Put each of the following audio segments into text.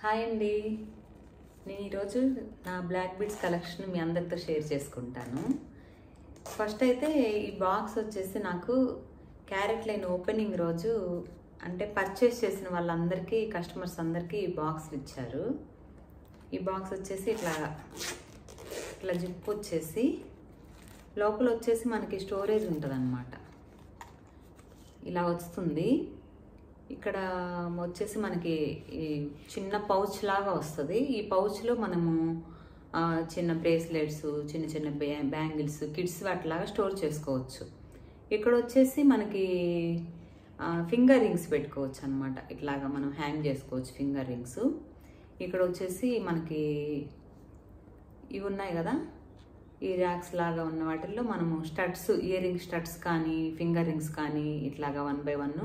Hi అండి, నేను ఈరోజు నా బ్లాక్ బీడ్స్ కలెక్షన్ మీ అందరితో షేర్ చేసుకుంటాను. ఫస్ట్ అయితే ఈ బాక్స్ వచ్చేసి నాకు క్యారెట్ లైన్ ఓపెనింగ్ రోజు అంటే పర్చేస్ చేసిన వాళ్ళందరికీ కస్టమర్స్ అందరికీ ఈ బాక్స్ ఇచ్చారు. ఈ బాక్స్ వచ్చేసి ఇట్లా జిప్ వచ్చేసి లోపల వచ్చేసి మనకి స్టోరేజ్ ఉంటుంది అన్నమాట. ఇలా వస్తుంది. ఇక్కడ వచ్చేసి మనకి ఈ చిన్న పౌచ్ లాగా వస్తుంది. ఈ పౌచ్లో మనము చిన్న బ్రేస్లెట్స్, చిన్న చిన్న బ్యాంగిల్స్, కిడ్స్ వాటిలాగా స్టోర్ చేసుకోవచ్చు. ఇక్కడ వచ్చేసి మనకి ఫింగర్ రింగ్స్ పెట్టుకోవచ్చు అనమాట. ఇట్లాగా మనం హ్యాంగ్ చేసుకోవచ్చు ఫింగర్ రింగ్స్. ఇక్కడ వచ్చేసి మనకి ఇవి ఉన్నాయి కదా, ఈ ర్యాక్స్ లాగా ఉన్న వాటిల్లో మనము స్టడ్స్, ఇయర్ రింగ్ స్టడ్స్ కానీ ఫింగర్ రింగ్స్ కానీ ఇట్లాగా 1 by 1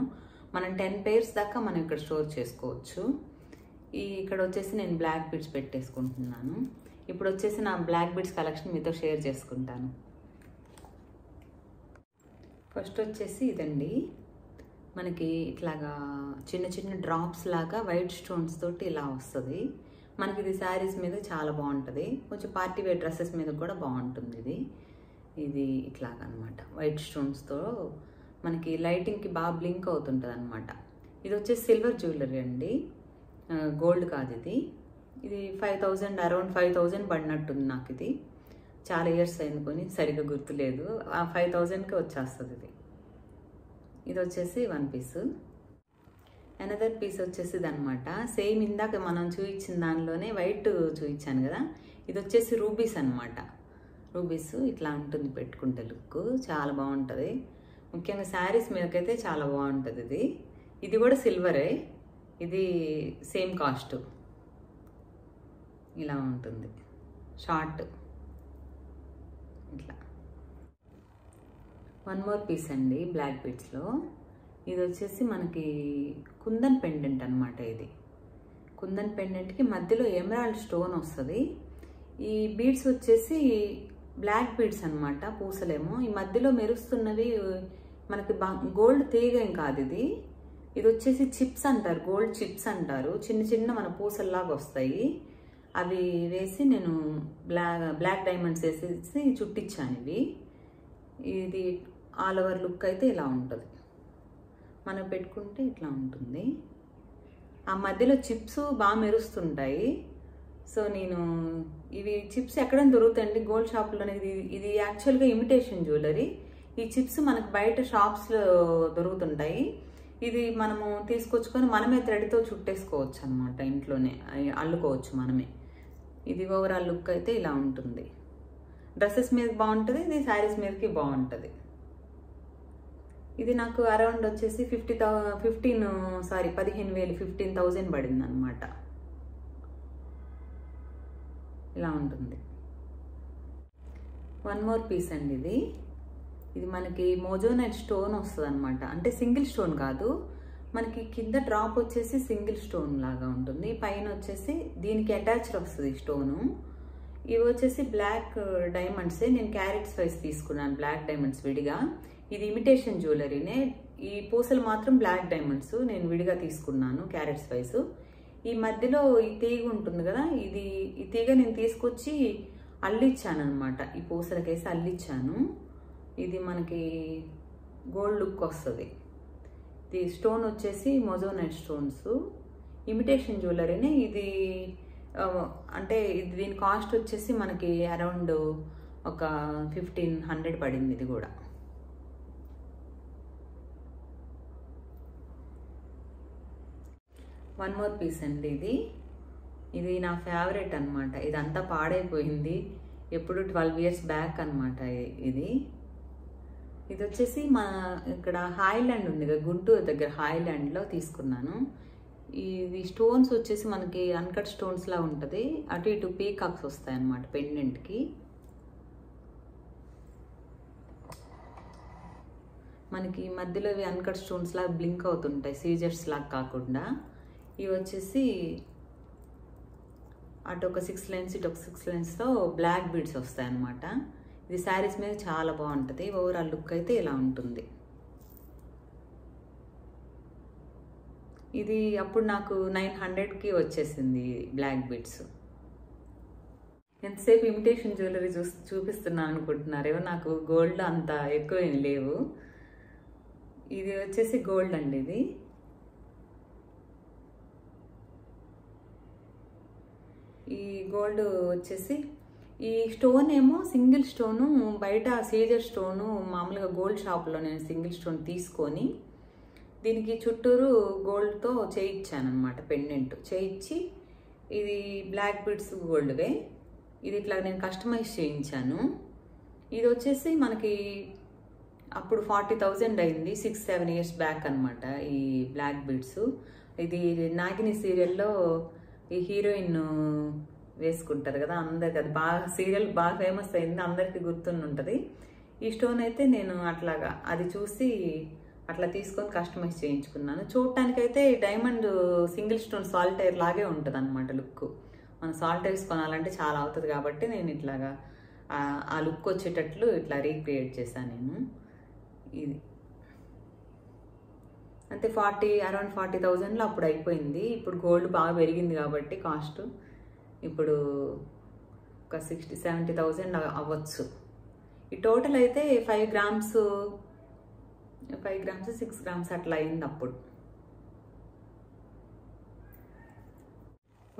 మనం 10 pairs దాకా మనం ఇక్కడ స్టోర్ చేసుకోవచ్చు. ఇక్కడ వచ్చేసి నేను బ్లాక్ బీడ్స్ పెట్టేసుకుంటున్నాను. ఇప్పుడు వచ్చేసి నా బ్లాక్ బీడ్స్ కలెక్షన్ మీతో షేర్ చేసుకుంటాను. ఫస్ట్ వచ్చేసి ఇదండి, మనకి ఇట్లాగా చిన్న చిన్న డ్రాప్స్ లాగా వైట్ స్టోన్స్ తోటి ఇలా వస్తుంది. మనకి ఇది శారీస్ మీద చాలా బాగుంటుంది. కొంచెం పార్టీ వేర్ డ్రెస్సెస్ మీద కూడా బాగుంటుంది. ఇది ఇట్లాగా అనమాట, వైట్ స్టోన్స్తో మనకి లైటింగ్కి బాగా బ్లింక్ అవుతుంటుంది అనమాట. ఇది వచ్చేసి సిల్వర్ జ్యువెలరీ అండి, గోల్డ్ కాదు. ఇది 5000, అరౌండ్ 5000 పడినట్టుంది నాకు. ఇది చాలా ఇయర్స్ అయింది, కొని సరిగ్గా గుర్తులేదు. ఆ 5000కి వచ్చేస్తుంది. ఇది వచ్చేసి 1 piece. అనదర్ పీస్ వచ్చేసి ఇది అనమాట. సేమ్ ఇందాక మనం చూపించిన దానిలోనే వైట్ చూపించాను కదా, ఇది వచ్చేసి రూబీస్ అనమాట. రూబీస్ ఇట్లా ఉంటుంది పెట్టుకుంటే, లుక్ చాలా బాగుంటుంది. ముఖ్యంగా శారీస్ మీదకైతే చాలా బాగుంటుంది. ఇది కూడా సిల్వరే, ఇది సేమ్ కాస్ట్. ఇలా ఉంటుంది షార్ట్ ఇట్లా. 1 more piece అండి బ్లాక్ బీడ్స్లో. ఇది వచ్చేసి మనకి కుందన్ పెండెంట్ అనమాట. ఇది కుందన్ పెండెంట్కి మధ్యలో ఎమరాల్డ్ స్టోన్ వస్తుంది. ఈ బీడ్స్ వచ్చేసి బ్లాక్ బీడ్స్ అనమాట, పూసలేమో. ఈ మధ్యలో మెరుస్తున్నవి మనకి గోల్డ్ తీగ ఏం కాదు. ఇది వచ్చేసి చిప్స్ అంటారు, గోల్డ్ చిప్స్ అంటారు. చిన్న చిన్న మన పూసల్లాగా వస్తాయి. అవి వేసి నేను బ్లాక్ డైమండ్స్ వేసేసి చుట్టించాను. ఇది ఆల్ ఓవర్ లుక్ అయితే ఇలా ఉంటుంది. మనం పెట్టుకుంటే ఇట్లా ఉంటుంది. ఆ మధ్యలో చిప్స్ బాగా మెరుస్తుంటాయి. సో నేను ఇవి చిప్స్ ఎక్కడైనా దొరుకుతాయండి గోల్డ్ షాప్లో. ఇది యాక్చువల్గా ఇమిటేషన్ జ్యువెలరీ. ఈ చిప్స్ మనకు బయట షాప్స్లో దొరుకుతుంటాయి. ఇది మనము తీసుకొచ్చుకొని మనమే థ్రెడ్తో చుట్టేసుకోవచ్చు అనమాట, ఇంట్లోనే అల్లుకోవచ్చు మనమే. ఇది ఓవరాల్ లుక్ అయితే ఇలా ఉంటుంది. డ్రెస్సెస్ మీద బాగుంటుంది, ఇది శారీస్ మీదకి బాగుంటుంది. ఇది నాకు అరౌండ్ వచ్చేసి 15,000 పడింది అనమాట. ఇలా ఉంటుంది. 1 more piece అండి. ఇది మనకి మోజోనైట్ స్టోన్ వస్తుంది అనమాట. అంటే సింగిల్ స్టోన్ కాదు, మనకి కింద డ్రాప్ వచ్చేసి సింగిల్ స్టోన్ లాగా ఉంటుంది, పైన వచ్చేసి దీనికి అటాచ్డ్ వస్తుంది స్టోను. ఇవి వచ్చేసి బ్లాక్ డైమండ్సే. నేను క్యారెట్స్ వైజ్ తీసుకున్నాను బ్లాక్ డైమండ్స్ విడిగా. ఇది ఇమిటేషన్ జ్యువెలరీనే. ఈ పూసలు మాత్రం బ్లాక్ డైమండ్స్ నేను విడిగా తీసుకున్నాను క్యారెట్స్ వైజ్. ఈ మధ్యలో ఈ తీగ ఉంటుంది కదా, ఈ తీగ నేను తీసుకొచ్చి అల్లిచ్చాను అనమాట. ఈ పూసలకేసి అల్లిచ్చాను. ఇది మనకి గోల్డ్ లుక్ వస్తుంది. ఇది స్టోన్ వచ్చేసి మోజోనైట్ స్టోన్స్, ఇమిటేషన్ జ్యువెలరీనే. ఇది అంటే దీని కాస్ట్ వచ్చేసి మనకి అరౌండ్ ఒక 1500 పడింది. ఇది కూడా వన్ మోర్ పీస్ అండి. ఇది నా ఫేవరెట్ అనమాట. ఇదంతా పాడైపోయింది ఎప్పుడు 12 years బ్యాక్ అనమాట. ఇది వచ్చేసి మన ఇక్కడ హాయిలాండ్ ఉంది కదా, గుంటూరు దగ్గర హాయిలాండ్లో తీసుకున్నాను. ఇది స్టోన్స్ వచ్చేసి మనకి అన్కట్ స్టోన్స్ లా ఉంటుంది. అటు ఇటు పీకాక్స్ వస్తాయి అన్నమాట పెండెంట్కి. మనకి మధ్యలో ఇవి అన్కట్ స్టోన్స్ లాగా బ్లింక్ అవుతుంటాయి, సీజర్స్ లాగా కాకుండా. ఇవి వచ్చేసి అటు ఒక 6 lines, ఇటు ఒక 6 linesతో బ్లాక్ బీడ్స్ వస్తాయి అన్నమాట. ఇది శారీస్ మీద చాలా బాగుంటుంది. ఓవరాల్ లుక్ అయితే ఇలా ఉంటుంది. ఇది అప్పుడు నాకు 900కి వచ్చేసింది బ్లాక్ బీడ్స్. ఎంతసేపు ఇమిటేషన్ జ్యువెలరీ చూపిస్తున్నాను అనుకుంటున్నారేమో, నాకు గోల్డ్ అంత ఎక్కువ ఏం లేవు. ఇది వచ్చేసి గోల్డ్ అండి. ఇది ఈ గోల్డ్ వచ్చేసి ఈ స్టోన్ ఏమో సింగిల్ స్టోను, బయట సీజర్ స్టోను మామూలుగా గోల్డ్ షాప్లో నేను సింగిల్ స్టోన్ తీసుకొని దీనికి చుట్టూరు గోల్డ్తో చేయించాను అనమాట. పెండెంట్ చేయించి ఇది బ్లాక్ బీడ్స్ గోల్డ్వే. ఇది ఇట్లా నేను కస్టమైజ్ చేయించాను. ఇది వచ్చేసి మనకి అప్పుడు 40,000 అయింది, 6-7 years బ్యాక్ అనమాట ఈ బ్లాక్ బీడ్స్. ఇది నాగిని సీరియల్లో ఈ హీరోయిన్ వేసుకుంటారు కదా, అందరికి అది బాగా సీరియల్ బాగా ఫేమస్ అయింది, అందరికీ గుర్తుంటుంది. ఈ స్టోన్ అయితే నేను అట్లాగా అది చూసి అట్లా తీసుకొని కస్టమైజ్ చేయించుకున్నాను. చూడటానికైతే డైమండ్ సింగిల్ స్టోన్ సాల్టైర్ లాగే ఉంటుంది అనమాట లుక్. మనం సాల్టైర్స్ కొనాలంటే చాలా అవుతుంది కాబట్టి నేను ఇట్లాగా ఆ లుక్ వచ్చేటట్లు ఇట్లా రీక్రియేట్ చేశాను నేను. ఇది అంటే అరౌండ్ 40,000లో అప్పుడు అయిపోయింది. ఇప్పుడు గోల్డ్ బాగా పెరిగింది కాబట్టి కాస్ట్ ఇప్పుడు ఒక 60-70,000 అవ్వచ్చు. ఈ టోటల్ అయితే 5 grams 6 grams అట్లా అయింది అప్పుడు.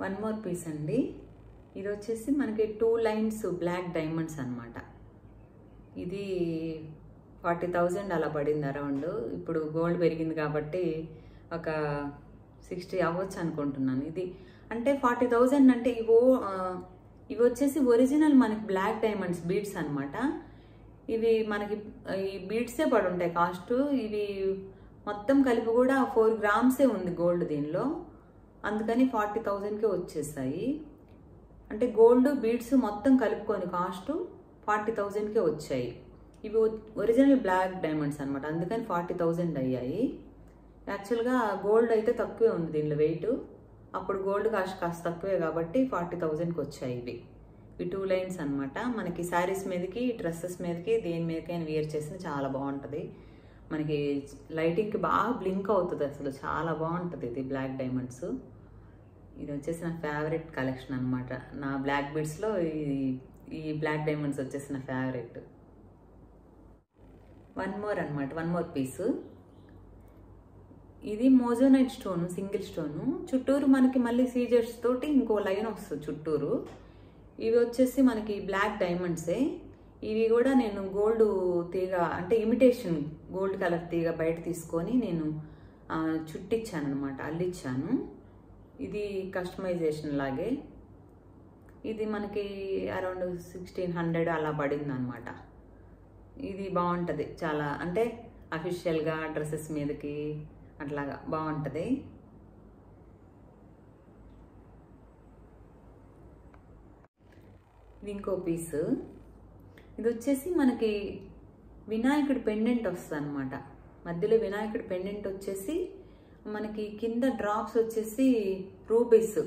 వన్ మోర్ పీస్ అండి. ఇది వచ్చేసి మనకి 2 lines బ్లాక్ డైమండ్స్ అనమాట. ఇది 40,000 అలా పడింది అరౌండ్. ఇప్పుడు గోల్డ్ పెరిగింది కాబట్టి ఒక 60 అవ్వచ్చు అనుకుంటున్నాను. ఇది అంటే 40,000 అంటే ఇవి వచ్చేసి ఒరిజినల్ మనకి బ్లాక్ డైమండ్స్ బీడ్స్ అనమాట. ఇవి మనకి ఈ బీడ్సే పడి ఉంటాయి కాస్ట్. ఇవి మొత్తం కలిపి కూడా 4 grams ఉంది గోల్డ్ దీనిలో, అందుకని 40,000కే వచ్చేసాయి. అంటే గోల్డ్ బీడ్స్ మొత్తం కలుపుకొని కాస్ట్ 40,000కే వచ్చాయి. ఇవి ఒరిజినల్ బ్లాక్ డైమండ్స్ అనమాట, అందుకని 40,000 అయ్యాయి. యాక్చువల్గా గోల్డ్ అయితే తక్కువే ఉంది దీనిలో వెయిట్. అప్పుడు గోల్డ్ కాస్ట్ తక్కువే కాబట్టి 40,000కి వచ్చాయి ఇవి. 2 lines అనమాట. మనకి శారీస్ మీదకి, డ్రెస్సెస్ మీదకి, దేని మీదకైనా వేర్ చేసిన చాలా బాగుంటుంది. మనకి లైటింగ్కి బాగా బ్లింక్ అవుతుంది, అసలు చాలా బాగుంటుంది ఇది బ్లాక్ డైమండ్స్. ఇది వచ్చేసి నా ఫేవరెట్ కలెక్షన్ అనమాట. నా బ్లాక్ బీడ్స్లో ఈ బ్లాక్ డైమండ్స్ వచ్చేసి నా ఫేవరెట్. వన్ మోర్ పీసు. ఇది మోజోనైట్ స్టోన్, సింగిల్ స్టోను. చుట్టూరు మనకి మళ్ళీ సీజర్స్ తోటి ఇంకో లైన్ వస్తుంది చుట్టూరు. ఇవి వచ్చేసి మనకి బ్లాక్ డైమండ్సే. ఇవి కూడా నేను గోల్డ్ తీగ అంటే ఇమిటేషన్ గోల్డ్ కలర్ తీగ బయట తీసుకొని నేను చుట్టించాను అనమాట, అల్లిచ్చాను. ఇది కస్టమైజేషన్ లాగే. ఇది మనకి అరౌండ్ 1,600 అలా పడింది అనమాట. ఇది బాగుంటుంది చాలా, అంటే అఫీషియల్గా డ్రెస్సెస్ మీదకి అట్లాగా బాగుంటుంది. ఇది ఇంకో పీసు. ఇది వచ్చేసి మనకి వినాయకుడి పెండెంట్ వస్తుంది అనమాట. మధ్యలో వినాయకుడి పెండెంట్ వచ్చేసి మనకి కింద డ్రాప్స్ వచ్చేసి రూబీస్.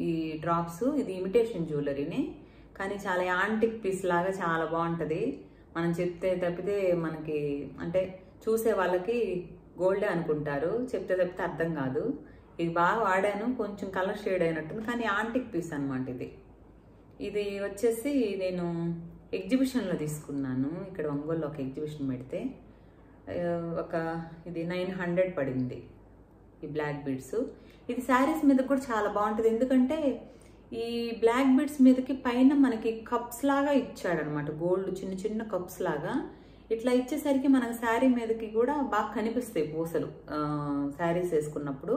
ఈ డ్రాప్స్ ఇది ఇమిటేషన్ జ్యువెలరీనే, కానీ చాలా యాంటిక్ పీస్ లాగా చాలా బాగుంటుంది. మనం చెప్తే తప్పితే మనకి అంటే చూసే వాళ్ళకి గోల్డే అనుకుంటారు, చెప్తే తప్పితే అర్థం కాదు. ఇది బాగా వాడాను, కొంచెం కలర్ షేడ్ అయినట్టుంది, కానీ యాంటిక్ పీస్ అనమాట ఇది. ఇది వచ్చేసి నేను ఎగ్జిబిషన్లో తీసుకున్నాను. ఇక్కడ ఒంగోలులో ఒక ఎగ్జిబిషన్ పెడితే ఇది 900 పడింది ఈ బ్లాక్ బీడ్స్. ఇది శారీస్ మీద కూడా చాలా బాగుంటుంది, ఎందుకంటే ఈ బ్లాక్ బీడ్స్ మీదకి పైన మనకి కప్స్ లాగా ఇచ్చాడనమాట, గోల్డ్ చిన్న చిన్న కప్స్ లాగా. ఇట్లా ఇచ్చేసరికి మనకు శారీ మీదకి కూడా బాగా కనిపిస్తాయి పూసలు. శారీస్ వేసుకున్నప్పుడు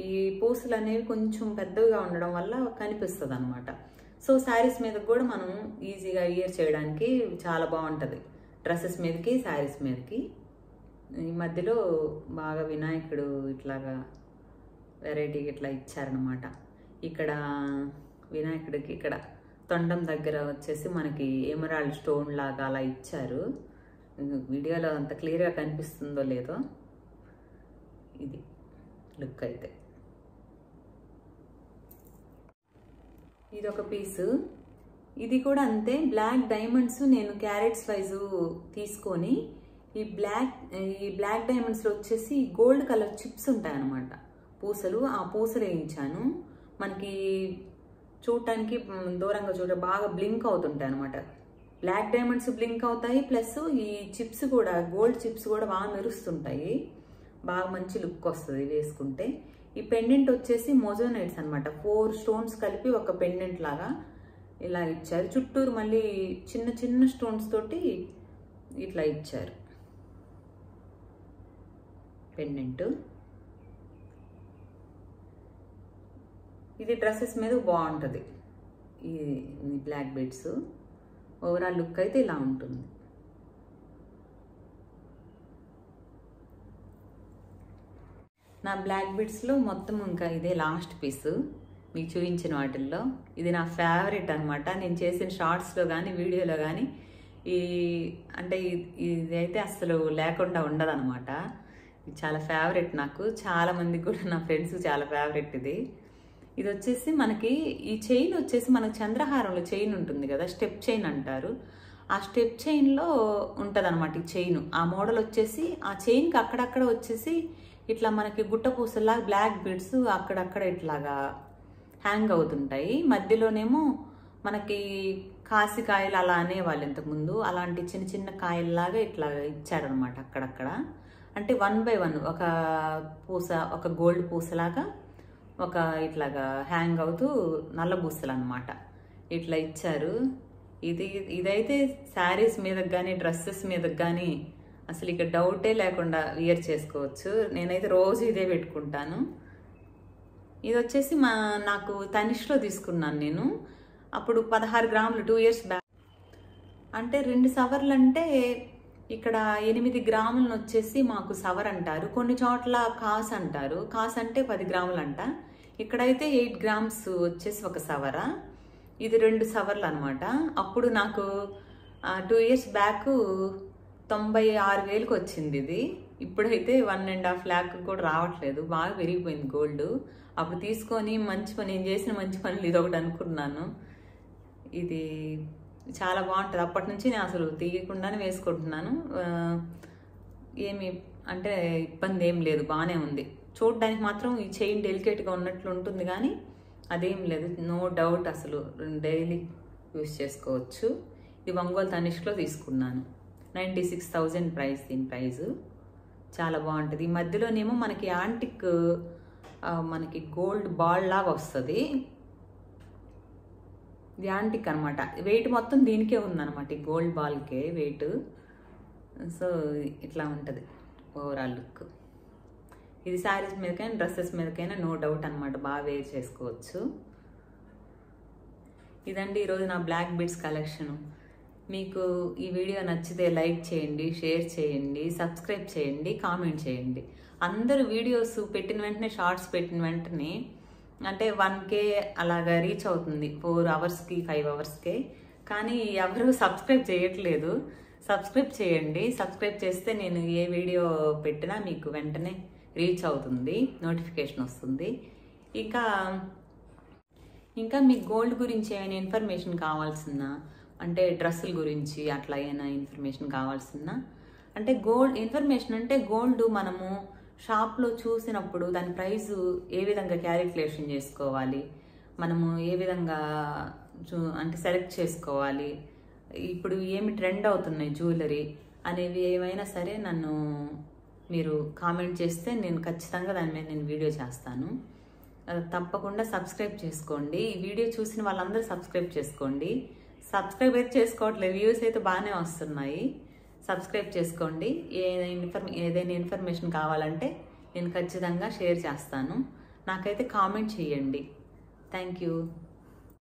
ఈ పూసలు అనేవి కొంచెం పెద్దవిగా ఉండడం వల్ల కనిపిస్తుంది అనమాట. సో శారీస్ మీదకి కూడా మనం ఈజీగా ఇయర్ చేయడానికి చాలా బాగుంటుంది, డ్రెస్సెస్ మీదకి శారీస్ మీదకి. ఈ మధ్యలో బాగా వినాయకుడు ఇట్లాగా వెరైటీగా ఇట్లా ఇచ్చారనమాట. ఇక్కడ వినాయకుడికి ఇక్కడ తొండం దగ్గర వచ్చేసి మనకి ఎమరాల్డ్ స్టోన్ లాగా అలా ఇచ్చారు. వీడియోలో అంత క్లియర్గా కనిపిస్తుందో లేదో, ఇది లుక్ అయితే. ఇది ఒక పీసు. ఇది కూడా అంతే, బ్లాక్ డైమండ్స్ నేను క్యారెట్స్ వైజు తీసుకొని ఈ బ్లాక్ డైమండ్స్లో వచ్చేసి గోల్డ్ కలర్ చిప్స్ ఉంటాయి అన్నమాట. పూసలు, ఆ పూసలు వేయించాను. మనకి చూడటానికి దూరంగా బాగా బ్లింక్ అవుతుంటాయి అనమాట. బ్లాక్ డైమండ్స్ బ్లింక్ అవుతాయి, ప్లస్ ఈ చిప్స్ కూడా, గోల్డ్ చిప్స్ కూడా బాగా మెరుస్తుంటాయి. బాగా మంచి లుక్ వస్తుంది వేసుకుంటే. ఈ పెండెంట్ వచ్చేసి మోజోనైట్స్ అనమాట. 4 స్టోన్స్ కలిపి ఒక పెండెంట్ లాగా ఇలా ఇచ్చారు. చుట్టూరు మళ్ళీ చిన్న చిన్న స్టోన్స్ తోటి ఇట్లా ఇచ్చారు పెండెంట్. ఇది డ్రెస్సెస్ మీద బాగుంటుంది ఈ బ్లాక్ బీడ్స్. ఓవరాల్ లుక్ అయితే ఇలా ఉంటుంది. నా బ్లాక్ బీడ్స్లో మొత్తం ఇంకా ఇదే లాస్ట్ పీస్ మీకు చూపించిన వాటిల్లో. ఇది నా ఫేవరెట్ అనమాట. నేను చేసిన షార్ట్స్లో కానీ వీడియోలో కానీ అంటే ఇదైతే అసలు లేకుండా ఉండదన్నమాట. ఇది చాలా ఫేవరెట్ నాకు. చాలామందికి కూడా, నా ఫ్రెండ్స్ చాలా ఫేవరెట్ ఇది. ఇది వచ్చేసి మనకి ఈ చైన్ వచ్చేసి మనకు చంద్రహారంలో చైన్ ఉంటుంది కదా, స్టెప్ చైన్ అంటారు. ఆ స్టెప్ చైన్లో ఉంటుంది అనమాట ఈ చైన్. ఆ మోడల్ వచ్చేసి ఆ చైన్కి అక్కడక్కడ వచ్చేసి ఇట్లా మనకి గుట్ట పూసల్లా బ్లాక్ బీడ్స్ అక్కడక్కడ ఇట్లాగా హ్యాంగ్ అవుతుంటాయి. మధ్యలోనేమో మనకి కాసికాయలు అలా అనేవాళ్ళు ఇంతకుముందు. అలాంటి చిన్న చిన్న కాయల్లాగా ఇట్లా ఇచ్చాడనమాట అక్కడక్కడ. అంటే 1 by 1 ఒక పూస, ఒక గోల్డ్ పూసలాగా ఒక ఇట్లాగా హ్యాంగ్ అవుతూ నల్ల పూసలు అనమాట ఇట్లా ఇచ్చారు. ఇదైతే శారీస్ మీదకి కానీ డ్రెస్సెస్ మీదకి కానీ అసలు ఇక డౌటే లేకుండా వియర్ చేసుకోవచ్చు. నేనైతే రోజు ఇదే పెట్టుకుంటాను. ఇది వచ్చేసి నాకు తనిష్లో తీసుకున్నాను నేను. అప్పుడు 16 గ్రాములు 2 years బ్యాక్. అంటే 2 సవర్లు అంటే ఇక్కడ 8 గ్రాములను వచ్చేసి మాకు సవర్ అంటారు. కొన్ని చోట్ల కాస్ అంటారు. కాస్ అంటే 10 గ్రాములు అంట. ఇక్కడైతే 8 grams వచ్చేసి ఒక సవర. ఇది 2 సవర్లు అనమాట. అప్పుడు నాకు 2 years బ్యాక్ 96,000కి వచ్చింది ఇది. ఇప్పుడైతే 1.5 lakh కూడా రావట్లేదు. బాగా పెరిగిపోయింది గోల్డ్. అప్పుడు తీసుకొని మంచి పని, నేను చేసిన మంచి పనులు ఇది ఒకటి అనుకున్నాను. ఇది చాలా బాగుంటుంది. అప్పటి నుంచి నేను అసలు తీయకుండానే వేసుకుంటున్నాను. ఏమి అంటే ఇబ్బంది ఏం లేదు, బాగానే ఉంది. చూడడానికి మాత్రం ఈ చైన్ డెలికేట్గా ఉన్నట్లు ఉంటుంది కానీ అదేం లేదు, నో డౌట్. అసలు డైలీ యూస్ చేసుకోవచ్చు. ఇది ఒంగోలు తనిష్లో తీసుకున్నాను. 96,000 ప్రైస్. దీని ప్రైజు చాలా బాగుంటుంది. ఈ మధ్యలోనేమో మనకి యాంటిక్ మనకి గోల్డ్ బాల్ లాగా వస్తుంది. ఇది యాంటిక్ అనమాట. వెయిట్ మొత్తం దీనికే ఉందన్నమాట, ఈ గోల్డ్ బాల్కే వెయిట్. సో ఇట్లా ఉంటుంది ఓవరాల్ లుక్. ఇది శారీస్ మీదకైనా డ్రెస్సెస్ మీదకైనా నో డౌట్ అనమాట, బాగా వేర్ చేసుకోవచ్చు. ఇదండి ఈరోజు నా బ్లాక్ బీడ్స్ కలెక్షన్. మీకు ఈ వీడియో నచ్చితే లైక్ చేయండి, షేర్ చేయండి, సబ్స్క్రైబ్ చేయండి, కామెంట్ చేయండి. అందరూ వీడియోస్ పెట్టిన వెంటనే, షార్ట్స్ పెట్టిన వెంటనే అంటే 1K అలాగా రీచ్ అవుతుంది 4 hours-కి 5 hours-కే. కానీ ఎవరు సబ్స్క్రైబ్ చేయట్లేదు. సబ్స్క్రైబ్ చేయండి. సబ్స్క్రైబ్ చేస్తే నేను ఏ వీడియో పెట్టినా మీకు వెంటనే రీచ్ అవుతుంది, నోటిఫికేషన్ వస్తుంది. ఇంకా మీకు గోల్డ్ గురించి ఏమైనా ఇన్ఫర్మేషన్ కావాల్సిందా, అంటే డ్రెస్సుల గురించి అట్లా ఏమైనా ఇన్ఫర్మేషన్ కావాల్సిందా, అంటే గోల్డ్ ఇన్ఫర్మేషన్ అంటే గోల్డ్ మనము షాప్లో చూసినప్పుడు దాని ప్రైస్ ఏ విధంగా క్యాలిక్యులేషన్ చేసుకోవాలి, మనము ఏ విధంగా అంటే సెలెక్ట్ చేసుకోవాలి, ఇప్పుడు ఏమి ట్రెండ్ అవుతున్నాయి జ్యువెలరీ అనేవి ఏమైనా సరే నన్ను మీరు కామెంట్ చేస్తే నేను ఖచ్చితంగా దాని మీద నేను వీడియో చేస్తాను. తప్పకుండా సబ్స్క్రైబ్ చేసుకోండి. ఈ వీడియో చూసిన వాళ్ళందరూ సబ్స్క్రైబ్ చేసుకోండి. సబ్స్క్రైబ్ అయితే చేసుకోవట్లేదు, వ్యూస్ అయితే బాగానే వస్తున్నాయి. సబ్స్క్రైబ్ చేసుకోండి. ఏదైనా ఇన్ఫర్మేషన్ కావాలంటే నేను ఖచ్చితంగా షేర్ చేస్తాను. నాకైతే కామెంట్ చేయండి. Thank you.